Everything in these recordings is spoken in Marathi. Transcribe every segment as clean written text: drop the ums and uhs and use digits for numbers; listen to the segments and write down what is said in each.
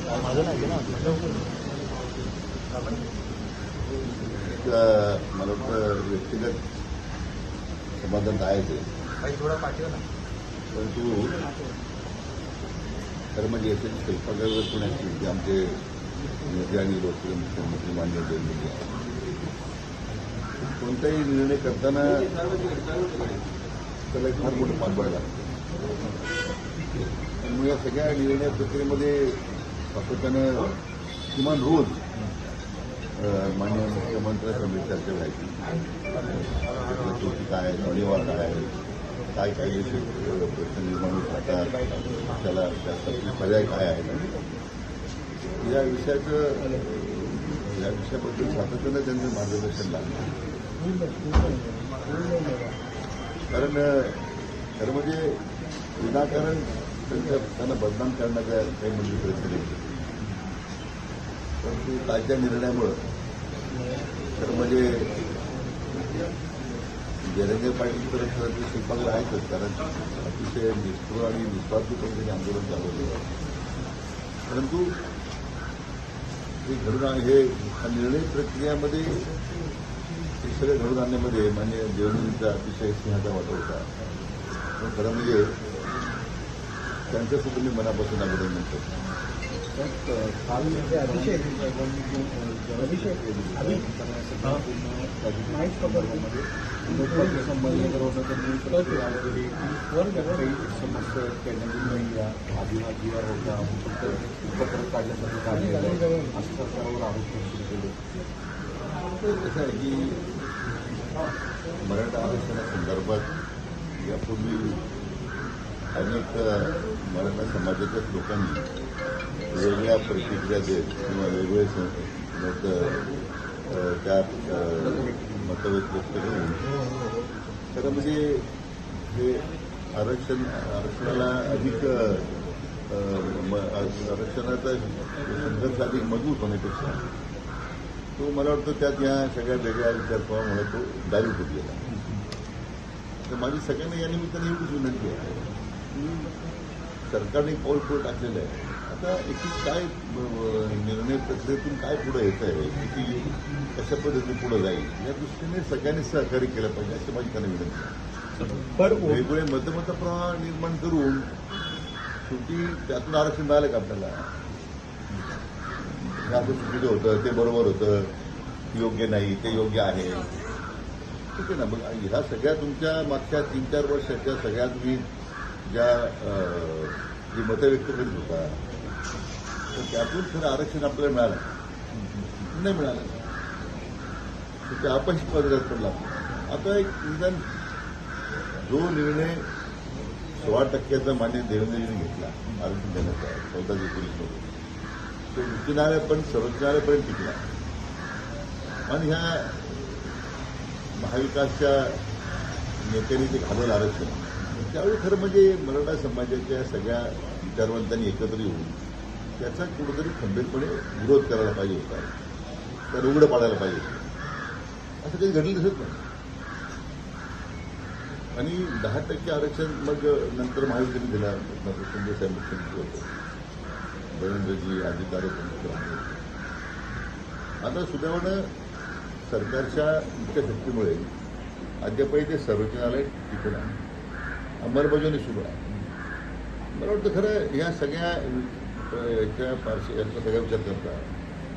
माझं नाही ना मला वाटतं व्यक्तिगत समाधान आहे ते थोडा पाठवा ना. परंतु खरं म्हणजे याच्याची कल्पना पुण्याची की आमचे नेते आणि लोकप्रिय मुख्यमंत्री मान्य देवेंद्र कोणताही निर्णय करताना त्याला एक फार मोठं पाठबळ लागतं. त्यामुळे या सगळ्या निर्णय प्रक्रियेमध्ये सातत्यानं किमान रोज माननीय मुख्यमंत्र्यांसमोर चर्चा व्हायची. काय अनिवार्य काय आहे, काय कायदेशीर प्रश्न निर्माण होत राहतात, त्याला त्यासाठी पर्याय काय आहेत, या विषयाबद्दल सातत्यानं त्यांचं मार्गदर्शन लागलं. कारण खरं म्हणजे विनाकारण त्यांना बदनाम करण्याचा काही म्हणजे प्रयत्न नाही. परंतु ताज्या निर्णयामुळं खरं म्हणजे जयरंगे पाटील तर शिल्पाकडे आहेतच, कारण अतिशय निष्ठुर आणि निस्वार्थीपणे त्यांनी आंदोलन चालवलं. परंतु हे घडून हे निर्णय प्रक्रियामध्ये हे सगळं घडून आणण्यामध्ये माननीय देवेंद्रजींचा अतिशय सिंहाचा वाटा होता. पण खरं म्हणजे त्यांच्यासुद्धा मी मनापासून अभिनंदन करतो. कसं आहे की मराठा आरक्षणासंदर्भात यापूर्वी अनेक मराठा समाजाच्याच लोकांनी वेगवेगळ्या प्रतिक्रिया देत किंवा वेगवेगळे त्यात मतभेद व्यक्त करून खरं म्हणजे हे आरक्षणाला अधिक आरक्षणाचा संघर्ष अधिक मजबूत होण्यापेक्षा तो मला वाटतं त्यात या सगळ्या वेगळ्या विचारप्रवाहामुळे तो डायल्यूट होत गेला. तर माझी सगळ्यांना या निमित्ताने एवढीच विनंती आहे की सरकारने पाऊल पुढे टाकलेलं आहे. आता एकूण काय निर्णय प्रक्रियेतून काय पुढे येत आहे, किती कशा पद्धतीने पुढे जाईल, या दृष्टीने सगळ्यांनी सहकार्य केलं पाहिजे अशी माझी त्यांना विनंती आहे. वेगवेगळे मतप्रवाह निर्माण करून शेवटी त्यातून आरक्षण मिळालं का आपल्याला? हे असं चुकीचं होतं, ते बरोबर होतं, योग्य नाही, ते योग्य आहे, ठीक आहे ना. मग ह्या सगळ्या तुमच्या मागच्या 3-4 वर्षाच्या सगळ्या तुम्ही ज्या जी मतं व्यक्त करीत होता तर त्यातून खरं आरक्षण आपल्याला मिळालं नाही मिळालं, तर ते अपयश पदरात पडला. आता एक निदान जो निर्णय 16% मान्य देवेंद्रजींनी घेतला आरक्षण देण्याचा 14 एप्रिलमध्ये, तो उच्च न्यायालय पण सर्वोच्च न्यायालयापर्यंत टिकला. आणि ह्या महाविकासच्या नेत्यांनी ते घालवलं आरक्षण. त्यावेळी खरं म्हणजे मराठा समाजाच्या सगळ्या विचारवंतांनी एकत्र येऊन त्याचा कुठेतरी खंबीरपणे विरोध करायला पाहिजे होता, तर उघडं पाडायला पाहिजे होतं. असं काही घडलं दिसत नाही. आणि 10% आरक्षण मग नंतर महायुतीने दिला. शिंदे साहेब मुख्यमंत्री होते, देवेंद्रजी अधिकारी. आता सुदैवानं सरकारच्या इच्छाशक्तीमुळे अद्यापही ते सर्वोच्च न्यायालय टिकून आहे, अंमलबजावणी सुरू आहे. मला वाटतं खरं ह्या सगळ्या याचा सगळा विचार करता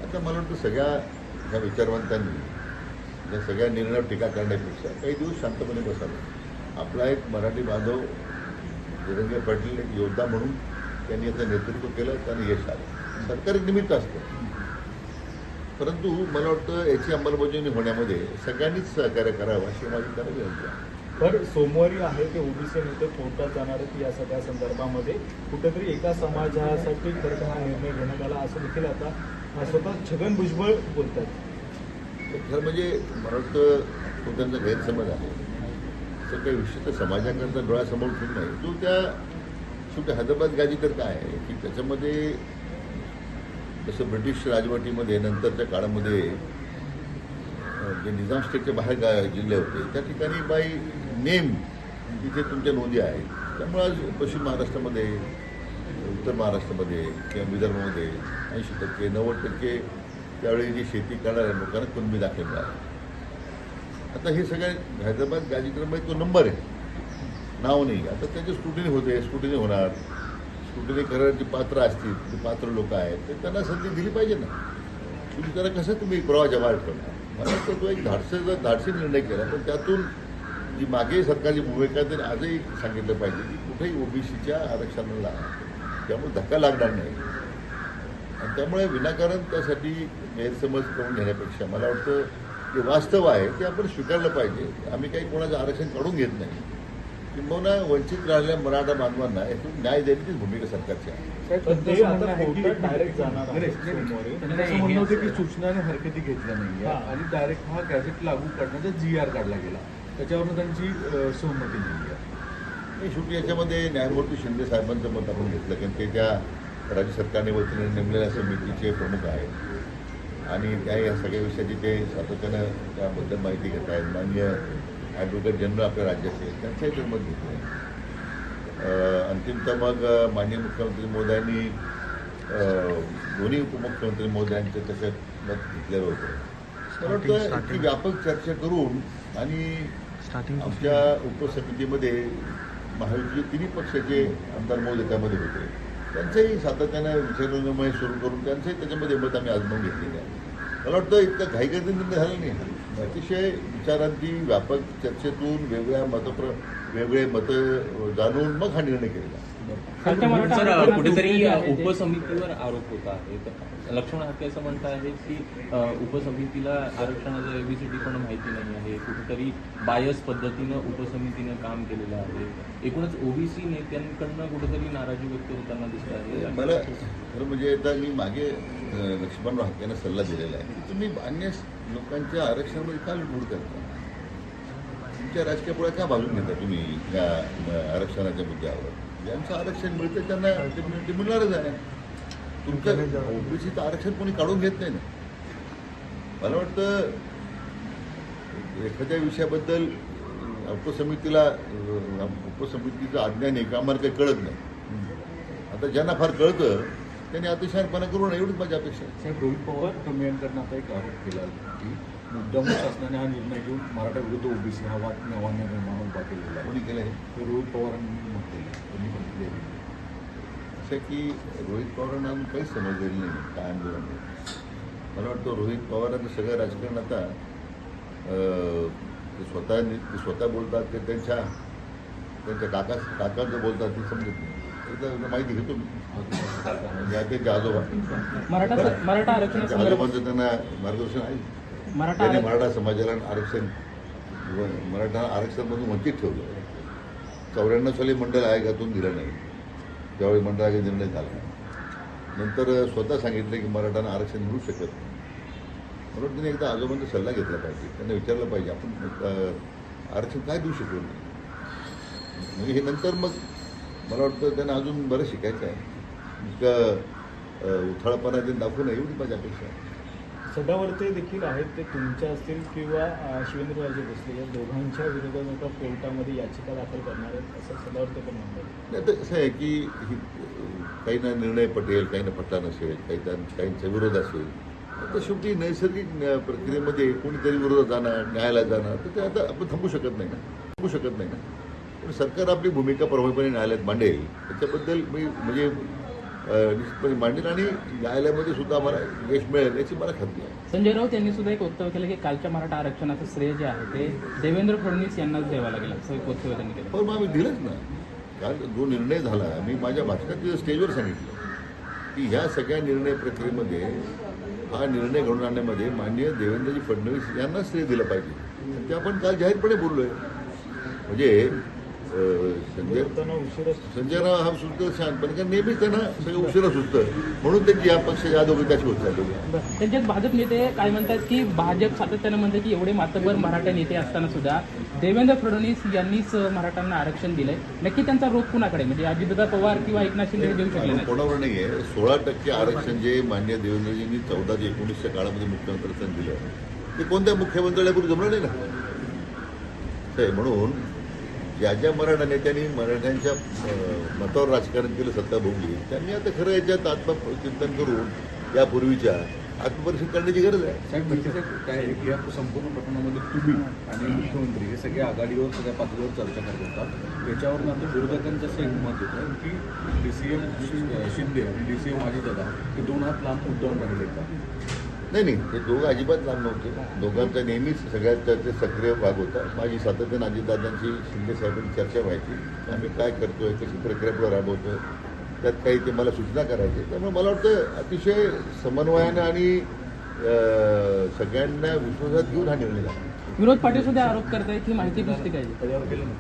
आता मला वाटतं सगळ्या ह्या विचारवंतांनी या सगळ्या निर्णयावर टीका करण्यापेक्षा काही दिवस शांतपणे बसावं. आपला एक मराठी बांधव जयरंगे पाटील एक योद्धा म्हणून त्यांनी याचं नेतृत्व केलं, त्यांनी यश आलं. सरकार एक निमित्त असतं, परंतु मला वाटतं याची अंमलबजावणी होण्यामध्ये सगळ्यांनीच सहकार्य करावं अशी माझी त्याला विनंती आहे. तर सोमवारी आहे ते ओबीसी नेते कोर्टात जाणार आहेत. या सगळ्या संदर्भामध्ये कुठेतरी एका समाजासाठी खरं हा निर्णय घेण्यात आला असं देखील आता स्वतः छगन भुजबळ बोलतात. खरं म्हणजे मला वाटतं तो त्यांचा गैरसमज आहे. असं काही विशिष्ट समाजाकरता डोळ्यासमोर ठेवून नाही. जो त्या शेवटी हैदराबाद गाजी तर काय आहे की त्याच्यामध्ये जसं ब्रिटिश राजवटीमध्ये नंतरच्या काळामध्ये जे निजाम स्टेटच्या बाहेर जिल्हे होते त्या ठिकाणी बाय नेम तिथे तुमच्या नोंदी आहेत. त्यामुळे आज पश्चिम महाराष्ट्रामध्ये उत्तर महाराष्ट्रामध्ये किंवा विदर्भामध्ये 80%, 90% त्यावेळी जी शेती करणाऱ्या लोकांना कुणबी दाखले मिळाले. आता हे सगळे हैदराबाद गाजीपुरामध्ये तो नंबर आहे, नाव नाही. आता त्याची स्क्रुटिनी होणार. स्क्रुटिनी करणारे पात्र असतील, ते पात्र लोक आहेत, तर त्यांना संधी दिली पाहिजे ना. तुम्ही त्याला कसं तुम्ही प्रवाहाच्या बाहेर ठेवणार. मला वाटतं तो एक धाडसी निर्णय केला, पण त्यातून जी मागे सरकारची भूमिका आहे त्यांनी आजही सांगितलं पाहिजे की कुठेही ओबीसीच्या आरक्षणाला त्यामुळे धक्का लागणार नाही. आणि त्यामुळे विनाकारण त्यासाठी गैरसमज करून घेण्यापेक्षा मला वाटतं जे वास्तव आहे ते आपण स्वीकारलं पाहिजे. आम्ही काही कोणाचं आरक्षण काढून घेत नाही. किंबहुना वंचित राहिलेल्या मराठा बांधवांना यातून न्याय देण्याचीच भूमिका सरकारची आहे. पण ते आता कोर्टात डायरेक्ट जाणार आहे सोमवारी. त्यांचं असं म्हणणं होतं की सूचनाने हरकती घेतल्या नाही हां. आणि डायरेक्ट हा गॅझेट लागू करण्याचा GR काढला गेला, त्याच्यावरून त्यांची सहमती नाही आहे. आणि शेवटी याच्यामध्ये न्यायमूर्ती शिंदे साहेबांचं मत आपण घेतलं, कारण ते त्या राज्य सरकारने वतीने नेमलेल्या समितीचे प्रमुख आहेत आणि त्या या सगळ्या विषयाची ते सातत्यानं त्याबद्दल माहिती घेत आहेत. माननीय ॲडव्होकेट जनरल आपल्या राज्याचे त्यांचंही ते मत घेतलं आहे. अंतिमतः मग माननीय मुख्यमंत्री महोदयांनी दोन्ही उपमुख्यमंत्री महोदयांचं त्याच्यात मत घेतलेलं होतं. मला वाटतं की व्यापक चर्चा करून आणि आमच्या उपसमितीमध्ये महायुतीचे तिन्ही पक्षाचे आमदार महोदय त्यामध्ये होते, त्यांचंही सातत्यानं विचारविनिमय सुरू करून त्यांचंही त्याच्यामध्ये मत आम्ही आजमावून घेतलेलं आहे. मला वाटतं इतकं घाईगर्दी निर्णय झाला नाही. अतिशय विचारांती व्यापक चर्चेतून वेगळे मतं जाणून मग हा निर्णय केलेला. सर, कुठेतरी उपसमितीवर आरोप होत आहे. लक्ष्मण हाके असं म्हणत आहेत की उपसमितीला आरक्षणाचं एबीसीडी पण माहिती नाही आहे. कुठेतरी बायस पद्धतीनं उपसमितीनं काम केलेलं आहे. एकूणच ओबीसी नेत्यांकडनं कुठेतरी नाराजी व्यक्त होताना दिसत आहे. मला खरं म्हणजे आता मी मागे लक्ष्मणराव हाकेंना सल्ला दिलेला आहे की तुम्ही अन्य लोकांच्या आरक्षणामध्ये का लुटबुड करता. तुमच्या राजकीय पोळ्या का बाजून घेता तुम्ही या आरक्षणाच्या मुद्द्यावर. ज्यांचं आरक्षण मिळतं त्यांना ते मिळणारच आहे. तुमचं ओबीसीचं आरक्षण कोणी काढून घेत नाही ना. मला वाटतं एखाद्या विषयाबद्दल उपसमितीचं अज्ञान आहे का आम्हाला काही कळत नाही. आता ज्यांना फार कळतं त्यांनी अतिशहारपणा करू नये, एवढीच माझी अपेक्षा आहे. साहेब, रोहित पवार कमेंटकडनं आता एक आरोप केला की मुद्दाम शासनाने हा निर्णय घेऊन मराठा विरुद्ध ओबीसी हा वाद निर्माण उभा केलेला आहे. कोणी केलं आहे हे रोहित पवारांनी म्हटलेलं आहे, त्यांनी म्हटलेलं आहे. असं की रोहित पवारांना अजून काहीच समजलेलं नाही काय आंदोलन आहे. मला वाटतं रोहित पवारांचं सगळं राजकारण आता ते स्वतः बोलतात ते त्यांच्या काका जे बोलतात ते समजत नाही. एकदा माहिती घेतो मी. त्यांचे आजोबा मराठा आरक्षण आजोबांचं त्यांना मार्गदर्शन आहे. त्याने मराठा समाजाला मराठा आरक्षणामधून वंचित ठेवलं. 94 साली मंडळ आयोगातून दिलं नाही, त्यावेळी मंडळ आयोग निर्णय झाला. नंतर स्वतः सांगितलं की मराठांना आरक्षण मिळू शकत नाही. म्हणून त्यांनी एकदा आजोबांचा सल्ला घेतला पाहिजे, त्यांना विचारलं पाहिजे आपण आरक्षण काय देऊ शकलो नाही. म्हणजे हे नंतर मग मला वाटतं त्यांना अजून बरं शिकायचं आहे. इतकं उथळपणा त्यांनी दाखवू नये, एवढी माझी अपेक्षा आहे. सदावर्ते देखील आहेत, ते तुमच्या असतील किंवा शिवेंद्रराजे भोसले या दोघांच्या विरोधात आता कोर्टामध्ये याचिका दाखल करणार आहेत असं सदावर्ते पण म्हणतात. नाही, तर कसं आहे की काहींना निर्णय पटेल, काहींना पटला नसेल, काहींचा विरोध असेल. तर शेवटी नैसर्गिक प्रक्रियेमध्ये कोणीतरी विरोधात जाणार, न्यायालयात जाणार, तर ते आता आपण थांबू शकत नाही ना. पण सरकार आपली भूमिका प्रभावीपणे न्यायालयात मांडेल त्याच्याबद्दल मी म्हणजे निश्चितपणे मांडेल आणि न्यायालयामध्ये सुद्धा आम्हाला यश मिळेल याची मला खात्री आहे. संजय राऊत यांनी सुद्धा एक वक्तव्य केलं की कालच्या मराठा आरक्षणाचं श्रेय जे आहे ते देवेंद्र फडणवीस यांनाच द्यावं लागेल असं एक वक्तव्य त्यांनी केलं. पण मग आम्ही दिलंच ना. काल जो निर्णय झाला मी माझ्या भाषणात स्टेजवर सांगितलं की ह्या सगळ्या निर्णय प्रक्रियेमध्ये हा निर्णय घडून आणण्यामध्ये माननीय देवेंद्रजी फडणवीस यांना श्रेय दिलं पाहिजे. ते आपण काल जाहीरपणे बोललोय. म्हणजे संजयराव हा सुद्धा शहाणपणे, कारण नेहमीच त्यांना सगळं उशिरा सुचतं, म्हणून त्यांची या पक्षाची अधोगतीची होत चालली. त्यांच्यात भाजप नेते काय म्हणतात की भाजप सातत्यानं म्हणते की एवढे मातब्बर मराठा नेते असताना सुद्धा देवेंद्र फडणवीस यांनीच मराठ्यांना आरक्षण दिलंय. नक्की त्यांचा रोख कुणाकडे, म्हणजे अजितदादा पवार किंवा एकनाथ शिंदे देऊ शकले नाही. कोणावर नाहीये. 16% आरक्षण जे माननीय देवेंद्रजींनी 14 ते 19च्या काळामध्ये मुख्यमंत्र्यांना दिलं ते कोणत्या मुख्यमंत्र्याला पूर्वी जमलं नाही ना. म्हणून ज्या ज्या मराठा नेत्यांनी मराठ्यांच्या मतावर राजकारण केलं, सत्ता भोगली, त्यांनी आता खरं याच्यात आत्मचिंतन करून यापूर्वीच्या आत्मपरीक्षण करण्याची गरज आहे. साहेब साहेब काय आहे की या संपूर्ण प्रकरणामध्ये तुम्ही आणि मुख्यमंत्री हे सगळ्या आघाडीवर सगळ्या पातळीवर चर्चा करत होतात. याच्यावर आता विरोधकांचं असं एक मत होतं की DCM शिंदे आणि DCM अजितदादा हे दोन हात लांब मुद्दाम राहिले का? नाही, हे दोघं अजिबात लांब नव्हते. दोघांचा नेहमीच सगळ्यात चर्चेत सक्रिय भाग होता. माझी सातत्यानं अजितदादांची, शिंदे साहेबांची चर्चा व्हायची. आम्ही काय करतोय, कशी प्रक्रिया पुढे राबवतोय, त्यात काही ते मला सूचना करायचे. त्यामुळे मला वाटतं अतिशय समन्वयानं आणि सगळ्यांना विश्वासात घेऊन हा निर्णय झाला. विनोद पाटील सुद्धा आरोप करतायत की माहिती पुस्तिका आहे.